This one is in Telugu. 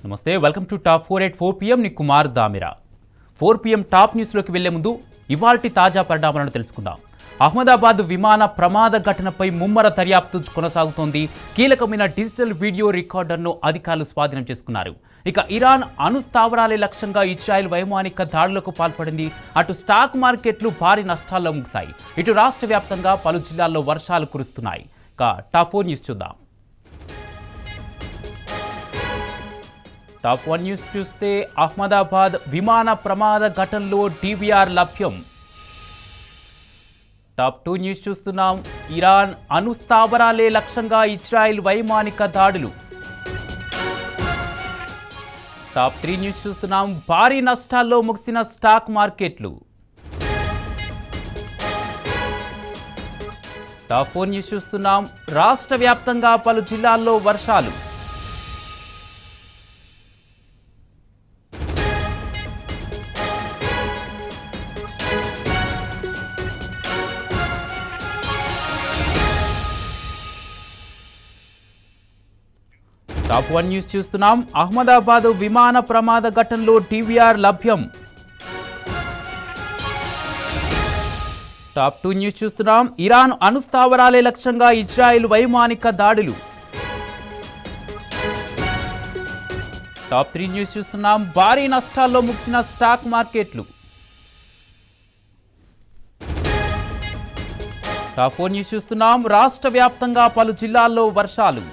నమస్తే, welcome to top 4 at 4 PM. ని కుమార్ దామిరా. 4 PM టాప్ న్యూస్లోకి వెళ్లే ముందు ఇవాల్టి తాజా పరిణామాలను తెలుసుకుందాం. అహ్మదాబాద్ విమాన ప్రమాద ఘటనపై ముమ్మర దర్యాప్తు కొనసాగుతోంది. కీలకమైన డిజిటల్ వీడియో రికార్డర్ను అధికారులు స్వాధీనం చేసుకున్నారు. ఇక ఇరాన్ అణుస్థావరాలే లక్ష్యంగా ఇజ్రాయెల్ వైమానిక దాడులకు పాల్పడింది. అటు స్టాక్ మార్కెట్లు భారీ నష్టాల్లో ముగిశాయి. ఇటు రాష్ట్ర వ్యాప్తంగా పలు జిల్లాల్లో వర్షాలు కురుస్తున్నాయి. ఇక టాప్ 4 న్యూస్ చూద్దాం. టాప్ 1 న్యూస్ చూస్తే అహ్మదాబాద్ విమాన ప్రమాద ఘటనలో డివిఆర్ లభ్యం. టాప్ 2 న్యూస్ చూస్తున్నాం. ఇరాన్ అణుస్థావరాలే లక్ష్యంగా ఇజ్రాయెల్ వైమానిక దాడులు. టాప్ 3 న్యూస్ చూస్తున్నాం. భారీ నష్టాల్లో ముగిసిన స్టాక్ మార్కెట్లు. టాప్ 4 న్యూస్ చూస్తున్నాం. రాష్ట్ర వ్యాప్తంగా పలు జిల్లాల్లో వర్షాలు. టాప్ 1 న్యూస్ చూస్తున్నాం. అహ్మదాబాద్ విమాన ప్రమాద ఘటనలో డివిఆర్ లభ్యం. టాప్ 2 న్యూస్ చూస్తున్నాం. ఇరాన్ అణుస్థావరాలే లక్ష్యంగా ఇజ్రాయెల్ వైమానిక దాడులు. టాప్ 3 న్యూస్ చూస్తున్నాం. భారీ నష్టాల్లో ముగిసిన స్టాక్ మార్కెట్లు. టాప్ 4 న్యూస్ చూస్తున్నాం. రాష్ట్ర వ్యాప్తంగా పలు జిల్లాల్లో వర్షాలు.